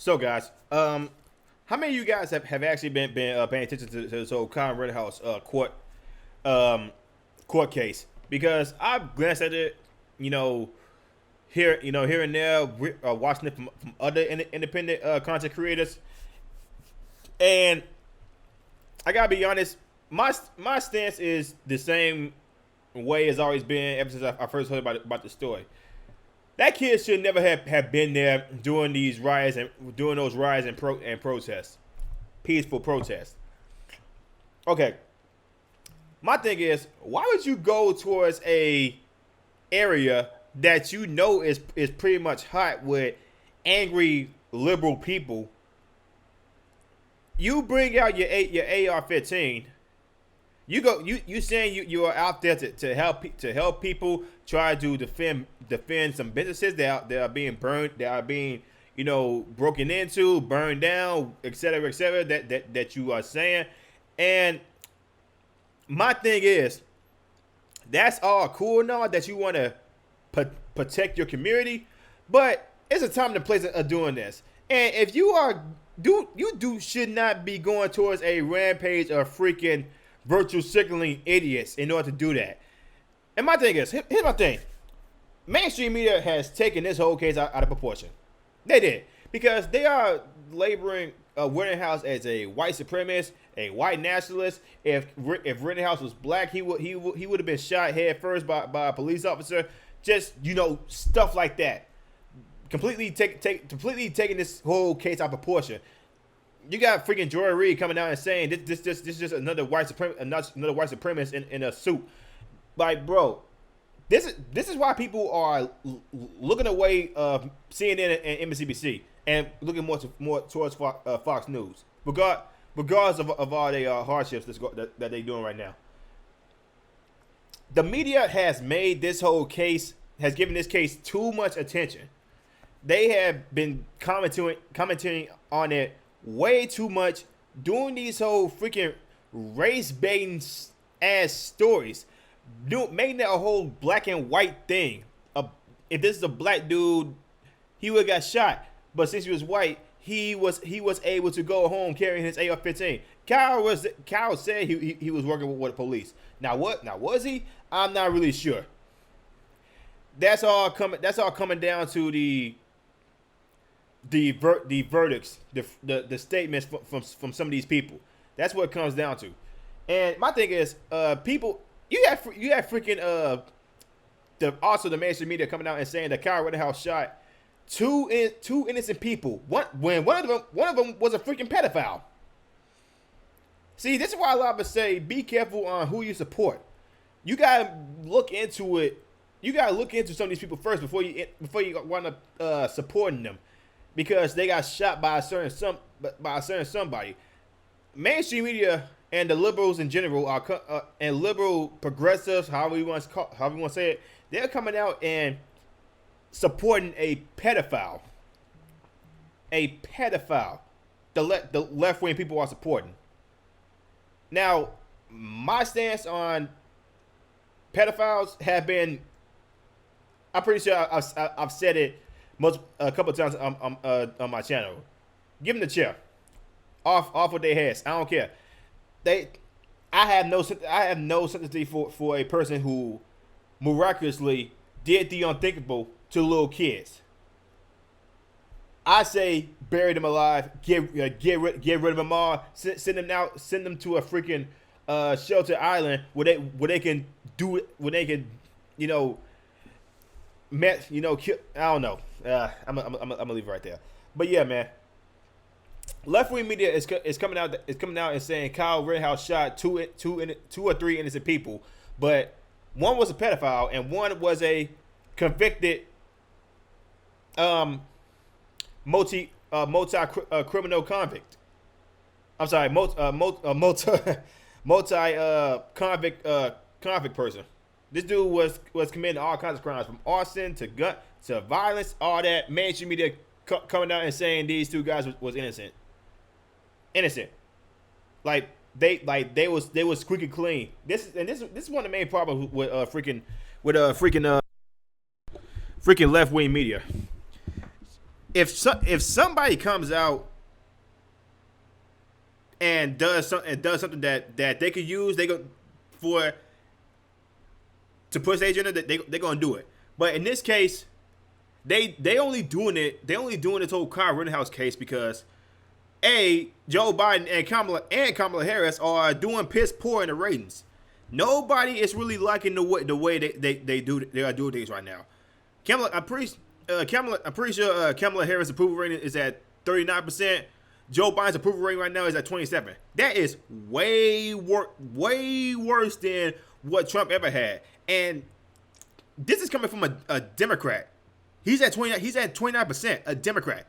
So, guys, how many of you guys have actually been paying attention to this whole Kyle Rittenhouse um, court case? Because I've glanced at it, you know, here and there, watching it from other independent content creators, and I gotta be honest, my stance is the same way it's always been ever since I first heard about the story. That kid should never have been there doing those riots and protests, peaceful protests. Okay, my thing is, why would you go towards a area that you know is pretty much hot with angry liberal people? You bring out your AR-15. You saying you are out there to help people try to defend some businesses that are being burned, that are being broken into, burned down, etc., that you are saying. And my thing is, that's all cool and all that you want to protect your community, but it's a time and place of doing this. And if you are should not be going towards a rampage of freaking virtual signaling idiots in order to do that. And my thing is, here's my thing. Mainstream media has taken this whole case out of proportion. They did. Because they are labeling Rittenhouse as a white supremacist, a white nationalist. If Rittenhouse was black, he would have been shot head first by a police officer. Just, stuff like that. Completely taking this whole case out of proportion. You got freaking Joy Reid coming out and saying this is just another white supremacist in a suit. Like, bro, this is why people are looking away CNN and MSNBC and looking more towards Fox News, regardless of all the hardships that they're doing right now. The media has made this whole case, has given this case too much attention. They have been commenting on it way too much, doing these whole freaking race baiting ass stories, making that a whole black and white thing. If this is a black dude, he would have got shot, but since he was white, he was able to go home carrying his AR-15. Kyle said he was working with the police. Now what? Now was he? I'm not really sure. That's all coming down to the verdicts, the statements from some of these people. That's what it comes down to. And my thing is, people, you have freaking the mainstream media coming out and saying that Kyle Rittenhouse shot two innocent people. When one of them was a freaking pedophile. See, this is why a lot of us say be careful on who you support. You gotta look into it. You gotta look into some of these people first before you wind up supporting them, because they got shot by a certain somebody. Mainstream media and the liberals in general and liberal progressives, however you want to say it, they're coming out and supporting a pedophile. A pedophile. The left wing people are supporting. Now, my stance on pedophiles have been, I'm pretty sure I've said it a couple of times on my channel. Give them the chair. Off with their heads. I don't care. I have no sympathy for a person who miraculously did the unthinkable to little kids. I say bury them alive. Get rid of them all. Send them out. Send them to a freaking shelter island where they can do it. Where they can, kill, I don't know. I'm gonna leave it right there. But yeah, man. Left wing media is coming out and saying Kyle Rittenhouse shot two or three innocent people, but one was a pedophile and one was a convicted multi criminal convict. I'm sorry, multi convict person. This dude was committing all kinds of crimes, from arson to gun to violence, all that. Mainstream media coming out and saying these two guys was innocent. Like they was squeaky clean. This is one of the main problems with freaking left wing media. if somebody comes out and does something that they could use, they go for to push their agenda, they're gonna do it. But in this case, they only doing this whole Kyle Rittenhouse case because Joe Biden and Kamala Harris are doing piss poor in the ratings. Nobody is really liking the way they are doing things right now. I'm pretty sure Kamala Harris' approval rating is at 39%. Joe Biden's approval rating right now is at 27%. That is way worse than what Trump ever had. And this is coming from a Democrat. He's at 29%. A Democrat.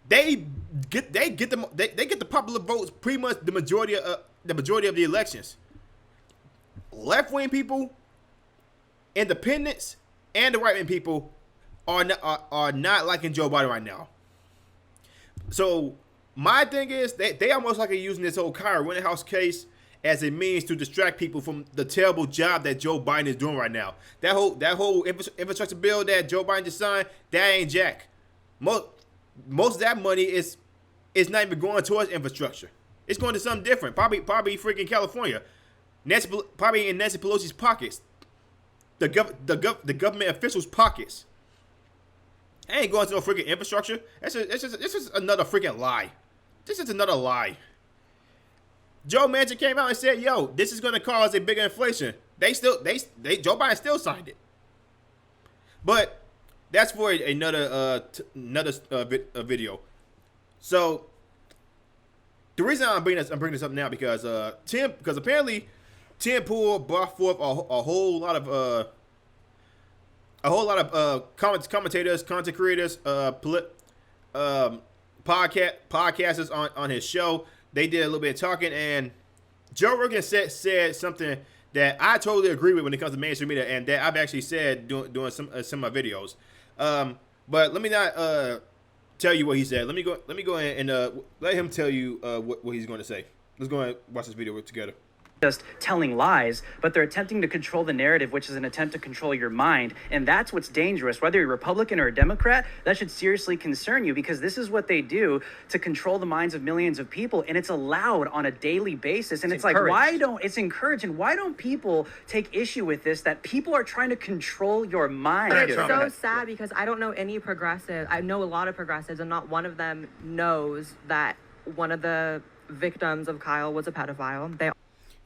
They get the popular votes pretty much the majority of the elections. Left wing people, independents, and the right wing people are not liking Joe Biden right now. So my thing is they almost like using this whole Kyle Rittenhouse case as a means to distract people from the terrible job that Joe Biden is doing right now. That whole infrastructure bill that Joe Biden just signed, that ain't jack. Most of that money is not even going towards infrastructure. It's going to something different. Probably freaking California. Probably in Nancy Pelosi's pockets. The government officials' pockets. I ain't going to no freaking infrastructure. It's just another freaking lie. This is another lie. Joe Manchin came out and said, "Yo, this is going to cause a bigger inflation." Joe Biden still signed it. But that's for another video. So the reason I'm bringing this up now because apparently Tim Pool brought forth a whole lot of commentators, content creators, podcasters on his show. They did a little bit of talking, and Joe Rogan said something that I totally agree with when it comes to mainstream media, and that I've actually said doing some of my videos. But let me not tell you what he said. Let me go ahead and let him tell you what he's going to say. Let's go ahead and watch this video together. Just telling lies, but they're attempting to control the narrative, which is an attempt to control your mind. And that's what's dangerous. Whether you're a Republican or a Democrat, that should seriously concern you, because this is what they do to control the minds of millions of people. And it's allowed on a daily basis. And it's like, it's encouraged. And why don't people take issue with this, that people are trying to control your mind? But it's so sad because I don't know any progressive. I know a lot of progressives, and not one of them knows that one of the victims of Kyle was a pedophile.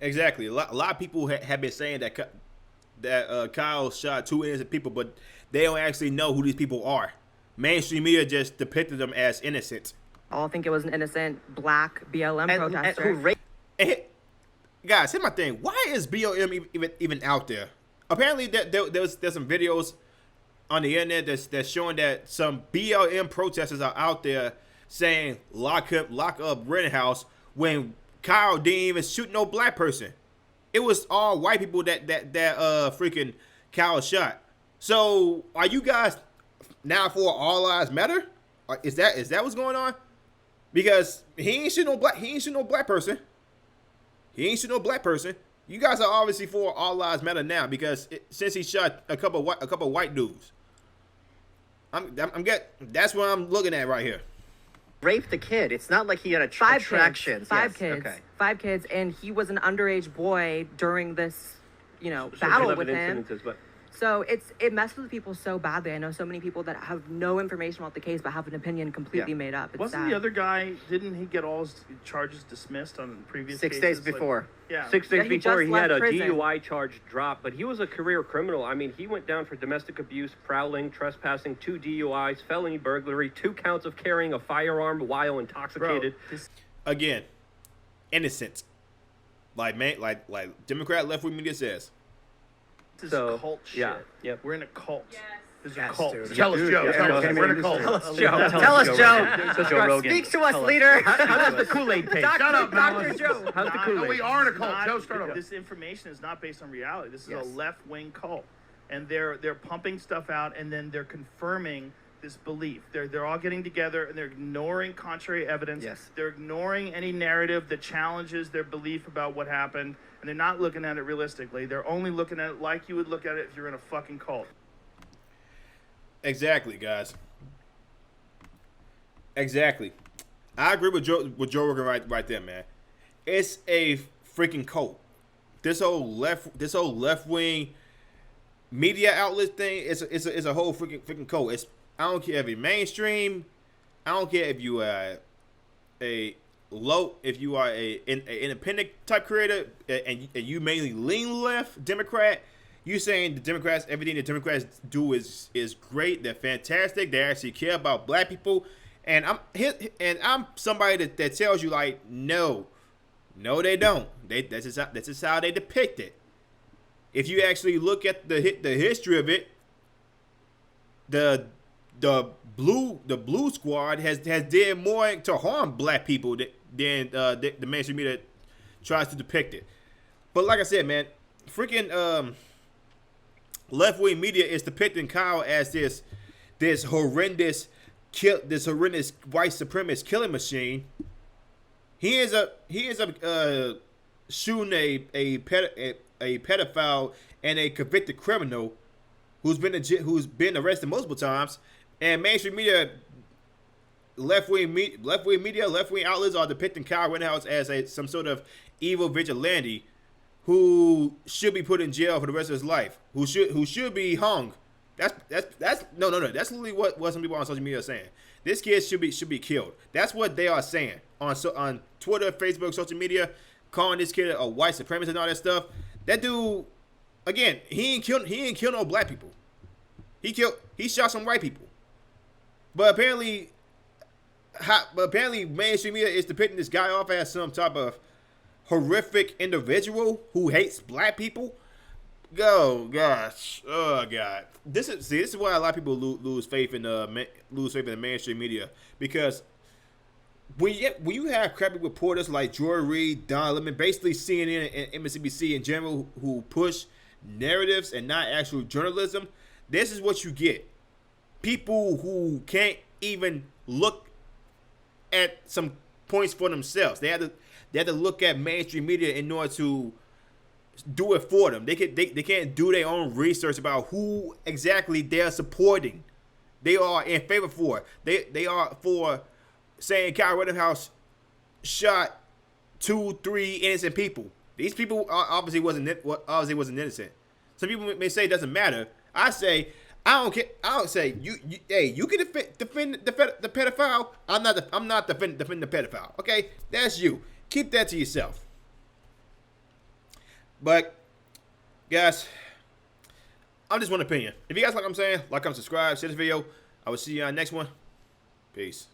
Exactly. A lot of people have been saying that Kyle shot 2 innocent people, but they don't actually know who these people are. Mainstream media just depicted them as innocent. I think it was an innocent black BLM protester. Guys, here's my thing. Why is BLM even out there? Apparently, there's some videos on the internet that's showing that some BLM protesters are out there saying lock up Rittenhouse when Kyle didn't even shoot no black person. It was all white people that freaking Kyle shot. So are you guys now for all lives matter? Is that what's going on? Because he ain't shoot no black person. You guys are obviously for all lives matter now because since he shot a couple white dudes. That's what I'm looking at right here. Raped the kid. It's not like he had attractions. Five kids, and he was an underage boy during this, battle with him. So it messes with people so badly. I know so many people that have no information about the case but have an opinion completely made up. Wasn't the other guy? Didn't he get all his charges dismissed on previous 6 days before? Yeah, 6 days before he had a prison. DUI charge dropped, but he was a career criminal. I mean, he went down for domestic abuse, prowling, trespassing, 2 DUIs, felony burglary, 2 counts of carrying a firearm while intoxicated. Again, innocent. Like Democrat left-wing media says. This is cult shit. Yeah. Yep. We're in a cult. Yeah. This is a cult. Dude. Tell us, Joe. Tell us. We're in a cult. Tell us, Joe. Joe Rogan. Speak to us, leader. How does the Kool-Aid taste? Shut up, Dr. Joe. How's the Kool-Aid? We are in a cult. Joe, start off. This information is not based on reality. This is a left-wing cult, and they're pumping stuff out, and then they're confirming this belief. They're all getting together, and they're ignoring contrary evidence. Yes. They're ignoring any narrative that challenges their belief about what happened, and they're not looking at it realistically. They're only looking at it like you would look at it if you're in a fucking cult. Exactly, guys. Exactly. I agree with Joe Rogan right there, man. It's a freaking cult. This whole left wing media outlet thing. It's a whole freaking cult. I don't care if you're mainstream. I don't care if you are if you are a independent type creator and you mainly lean left Democrat. You saying the Democrats, everything the Democrats do is great. They're fantastic. They actually care about black people. And I'm somebody that tells you like, no, they don't. That's just how they depict it. If you actually look at the history of it, the blue squad has did more to harm black people than the mainstream media tries to depict it. But like I said, man, freaking left wing media is depicting Kyle as this horrendous white supremacist killing machine. He is shooting a pedophile and a convicted criminal who's been arrested multiple times, and mainstream media, left wing outlets are depicting Kyle Rittenhouse as some sort of evil vigilante who should be put in jail for the rest of his life, who should be hung. That's no. That's literally what some people on social media are saying. This kid should be killed. That's what they are saying on Twitter, Facebook, social media, calling this kid a white supremacist and all that stuff. That dude, again, he ain't killed no black people. He shot some white people. But apparently mainstream media is depicting this guy off as some type of horrific individual who hates black people. Oh gosh, oh god. This is why a lot of people lose faith in the mainstream media, because when you have crappy reporters like Joy Reid, Don Lemon, basically CNN and MSNBC in general, who push narratives and not actual journalism, this is what you get. People who can't even look at some points for themselves. They have to look at mainstream media in order to do it for them. They can't do their own research about who exactly they're supporting. They are in favor for. They are for saying Kyle Rittenhouse shot 2-3 innocent people. These people obviously wasn't innocent. Some people may say it doesn't matter. I say I don't care. I don't say you can defend the pedophile. I'm not defending the pedophile. Okay, that's you. Keep that to yourself. But guys, I'm just one opinion. If you guys like what I'm saying, like, comment, subscribe, share this video. I will see you on the next one. Peace.